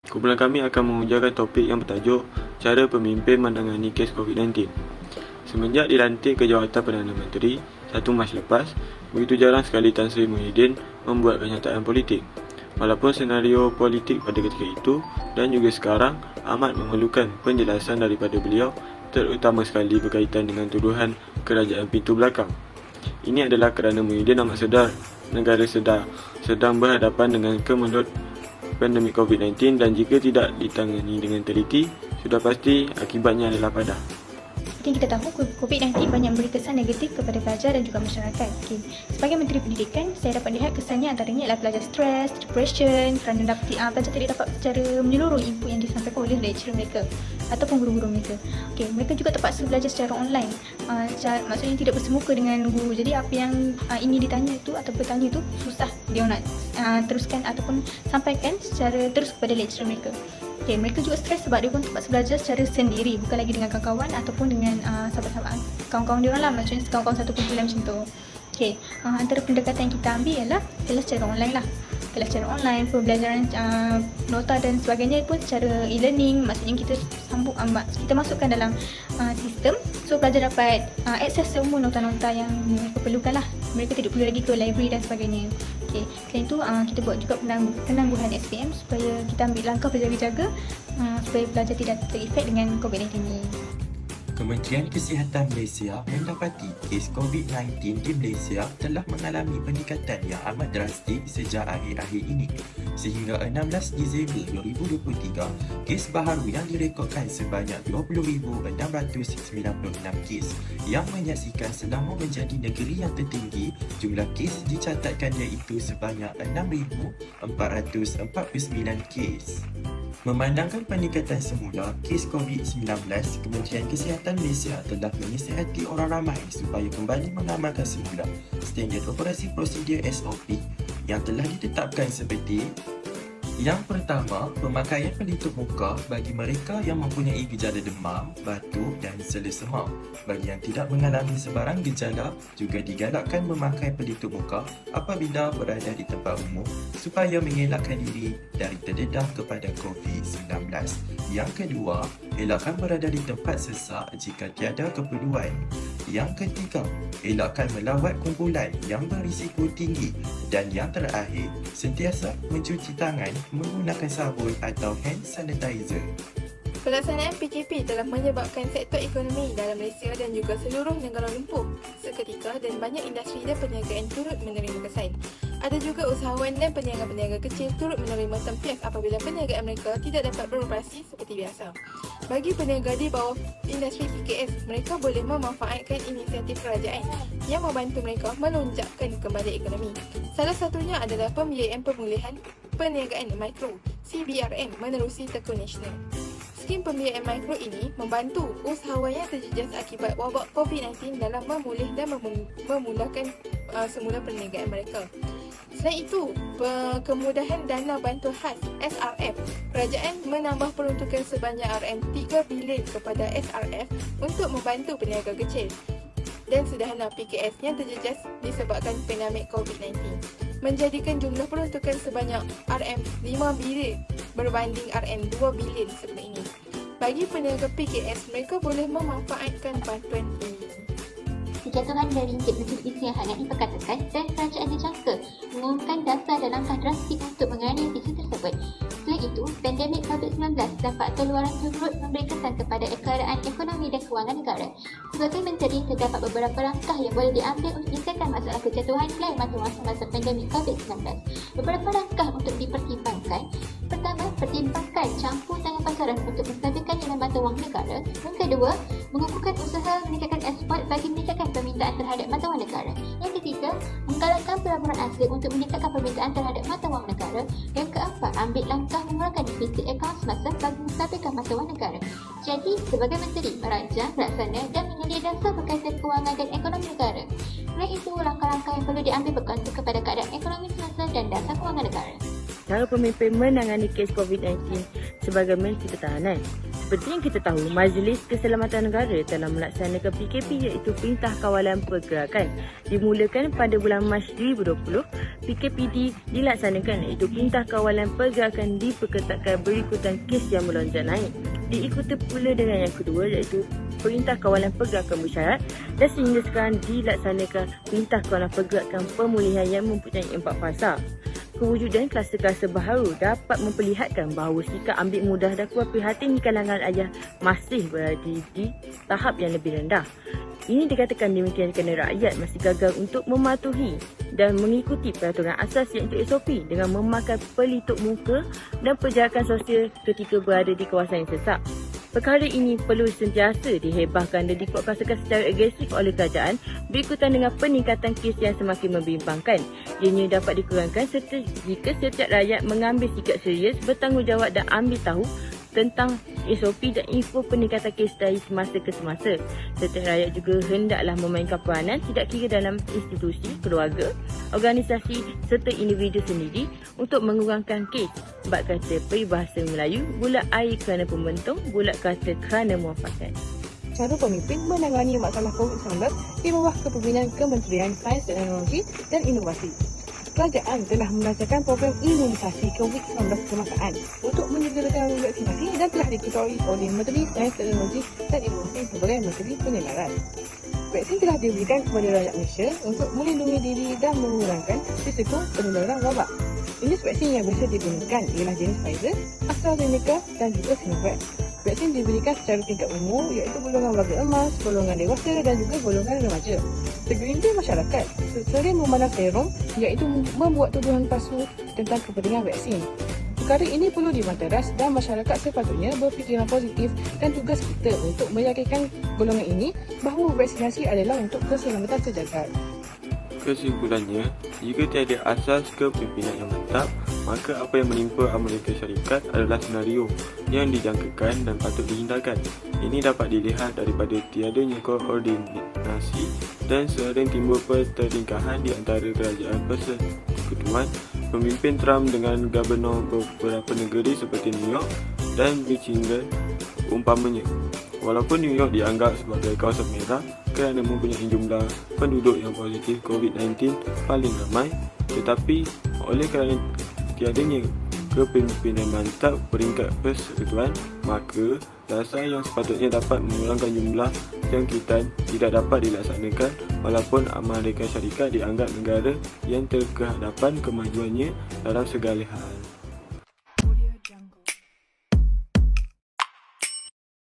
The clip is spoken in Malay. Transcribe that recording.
Kumpulan kami akan mengujarkan topik yang bertajuk Cara Pemimpin Menangani Kes COVID-19. Semenjak dilantik ke jawatan Perdana Menteri 1 Mac lepas, begitu jarang sekali Tan Sri Muhyiddin membuat kenyataan politik. Walaupun senario politik pada ketika itu dan juga sekarang amat memerlukan penjelasan daripada beliau, terutama sekali berkaitan dengan tuduhan kerajaan pintu belakang. Ini adalah kerana Muhyiddin amat sedar negara sedang berhadapan dengan kemelut pandemik COVID-19 dan jika tidak ditangani dengan teliti, sudah pasti akibatnya adalah padah. Kita tahu COVID-19 banyak memberi kesan negatif kepada pelajar dan juga masyarakat. Sebagai Menteri Pendidikan, saya dapat lihat kesannya antaranya adalah pelajar stres, depression kerana pelajar tidak dapat secara menyeluruh input yang disampaikan oleh lecturer mereka ataupun guru-guru mereka. Mereka juga terpaksa belajar secara online. Maksudnya tidak bersemuka dengan guru. Jadi apa yang ingin ditanya itu atau bertanya itu susah dia nak teruskan ataupun sampaikan secara terus kepada lecturer mereka. Mereka juga stres sebab dia pun terpaksa belajar secara sendiri, bukan lagi dengan kawan-kawan ataupun dengan sahabat-sahabat kawan-kawan dia orang lah, maksudnya kawan-kawan satu kumpulan macam tu. Antara pendekatan yang kita ambil ialah kelas secara online lah. Kelas secara online, pembelajaran nota dan sebagainya pun secara e-learning, maksudnya kita masukkan dalam sistem, so pelajar dapat akses semua nota-nota yang mereka perlukan lah. Mereka tidak perlu lagi ke library dan sebagainya. Selain itu kita buat juga penangguhan SPM supaya kita ambil langkah berjaga-jaga supaya pelajar tidak terefek dengan COVID-19 ini. Kementerian Kesihatan Malaysia mendapati kes COVID-19 di Malaysia telah mengalami peningkatan yang amat drastik sejak akhir-akhir ini. Sehingga 16 Disember 2023, kes baharu yang direkodkan sebanyak 20,696 kes yang menyaksikan selama menjadi negeri yang tertinggi, jumlah kes dicatatkan iaitu sebanyak 6,449 kes. Memandangkan peningkatan semula kes COVID-19, Kementerian Kesihatan Malaysia telah menasihati orang ramai supaya kembali mengamalkan semula standard operasi prosedur SOP yang telah ditetapkan seperti: yang pertama, pemakaian pelitup muka bagi mereka yang mempunyai gejala demam, batuk dan selesema. Bagi yang tidak mengalami sebarang gejala, juga digalakkan memakai pelitup muka apabila berada di tempat umum supaya mengelakkan diri dari terdedah kepada COVID-19. Yang kedua, elakkan berada di tempat sesak jika tiada keperluan. Yang ketiga, elakkan melawat kumpulan yang berisiko tinggi. Dan yang terakhir, sentiasa mencuci tangan menggunakan sabun atau hand sanitizer. Pelaksanaan PKP telah menyebabkan sektor ekonomi dalam Malaysia dan juga seluruh negara lumpuh seketika dan banyak industri dan perniagaan turut menerima kesan. Ada juga usahawan dan peniaga-peniaga kecil turut menerima tempias apabila perniagaan mereka tidak dapat beroperasi seperti biasa. Bagi peniaga di bawah industri PKS, mereka boleh memanfaatkan inisiatif kerajaan yang membantu mereka melonjakkan kembali ekonomi. Salah satunya adalah pembiayaan pemulihan perniagaan mikro CBRM menerusi Tekun Nasional. Skim pembiayaan mikro ini membantu usahawan yang terjejas akibat wabak COVID-19 dalam memulih dan memulakan semula perniagaan mereka. Selain itu, kemudahan dana bantuan khas SRF, kerajaan menambah peruntukan sebanyak RM3 bilion kepada SRF untuk membantu peniaga kecil dan sederhana PKS yang terjejas disebabkan pandemik COVID-19, menjadikan jumlah peruntukan sebanyak RM5 bilion berbanding RM2 bilion sebelum ini. Bagi peniaga PKS, mereka boleh memanfaatkan bantuan ini. Kejatuhan dari ringgit Menteri Kesihatan yang diperkatakan dan kerajaan dijangka mengumumkan dasar dan langkah drastik untuk menangani isu tersebut. Selain itu, pandemik COVID-19 dapat keluaran turut memberi kesan kepada keadaan ekonomi dan kewangan negara. Sebagai menteri, terdapat beberapa langkah yang boleh diambil untuk menyelesaikan masalah kejatuhan klaim masa pandemik COVID-19. Beberapa langkah untuk dipertimbangkan. Pertama, pertimbangkan campur tangan pasaran untuk menstabilkan nilai mata wang negara. Yang kedua, mengukuhkan usaha meningkatkan ekspor bagi meningkatkan permintaan terhadap mata wang negara. Yang ketiga, menggalakkan pelaburan asing untuk meningkatkan permintaan terhadap mata wang negara. Yang keempat, ambil langkah mengurangkan defisit akaun semasa bagi menstabilkan mata wang negara. Jadi, sebagai menteri, merancang, melaksana dan menyedia dasar berkaitan kewangan dan ekonomi negara. Selain itu, langkah-langkah yang perlu diambil bergantung kepada keadaan ekonomi semasa dan dasar kewangan negara. Cara pemimpin menangani kes COVID-19 sebagai Menteri Pertahanan. Seperti yang kita tahu, Majlis Keselamatan Negara telah melaksanakan PKP iaitu Perintah Kawalan Pergerakan. Dimulakan pada bulan Mac 2020, PKPD dilaksanakan iaitu Perintah Kawalan Pergerakan diperketatkan berikutan kes yang melonjak naik. Diikuti pula dengan yang kedua iaitu Perintah Kawalan Pergerakan Bersyarat dan sehingga sekarang dilaksanakan Perintah Kawalan Pergerakan Pemulihan yang mempunyai 4 fasa. Kewujudan kluster-kluster baharu dapat memperlihatkan bahawa sikap ambil mudah dan kuat prihatin di kalangan ayah masih berada di tahap yang lebih rendah. Ini dikatakan demikian kerana rakyat masih gagal untuk mematuhi dan mengikuti peraturan asas iaitu SOP dengan memakai pelitup muka dan perjalanan sosial ketika berada di kawasan yang sesak. Perkara ini perlu sentiasa dihebahkan dan dikuatkuasakan secara agresif oleh kerajaan berikutan dengan peningkatan kes yang semakin membimbangkan. Ianya dapat dikurangkan serta jika setiap rakyat mengambil sikap serius, bertanggungjawab dan ambil tahu tentang SOP dan info peningkatan kes dari semasa ke semasa. Setiap rakyat juga hendaklah memainkan peranan tidak kira dalam institusi, keluarga, organisasi serta individu sendiri untuk mengurangkan kes. Bab kata peribahasa Melayu, bulat air kerana pembentung, bulat kata kerana muafakat. Cara pemimpin menangani masalah COVID-19 di bawah kepimpinan Kementerian Sains dan Teknologi dan Inovasi. Kerajaan telah melancarkan program imunisasi COVID-19 kemasaan untuk menyegerakan vaksinasi dan telah diketuai oleh Menteri Sains, Teknologi dan Inovasi sebagai Menteri Penyelamatan. Vaksin telah diberikan kepada rakyat Malaysia untuk melindungi diri dan mengurangkan risiko penularan wabak. Jenis vaksin yang biasa digunakan ialah jenis Pfizer, AstraZeneca dan juga Sinovac. Vaksin diberikan secara tingkat umur iaitu golongan warga emas, golongan dewasa dan juga golongan remaja. Segelintir masyarakat sering memandang serum iaitu membuat tuduhan palsu tentang kepentingan vaksin. Perkara ini perlu dimanteras dan masyarakat sepatutnya berfikiran positif dan tugas kita untuk meyakinkan golongan ini bahawa vaksinasi adalah untuk keselamatan sejagat. Kesimpulannya, jika tiada asas kepimpinan yang mantap, maka apa yang menimpa Amerika Syarikat adalah senario yang dijangkakan dan patut dihindarkan. Ini dapat dilihat daripada tiadanya koordinasi dan sering timbul pertelingkahan di antara kerajaan persekutuan pemimpin Trump dengan gubernur beberapa negeri seperti New York dan Michigan umpamanya. Walaupun New York dianggap sebagai kawasan merah kerana mempunyai jumlah penduduk yang positif COVID-19 paling ramai, tetapi oleh kerana tiadanya kepimpinan mantap peringkat persekutuan, maka dasar yang sepatutnya dapat mengurangkan jumlah jangkitan tidak dapat dilaksanakan walaupun Amerika Syarikat dianggap negara yang terkehadapan kemajuannya dalam segala hal.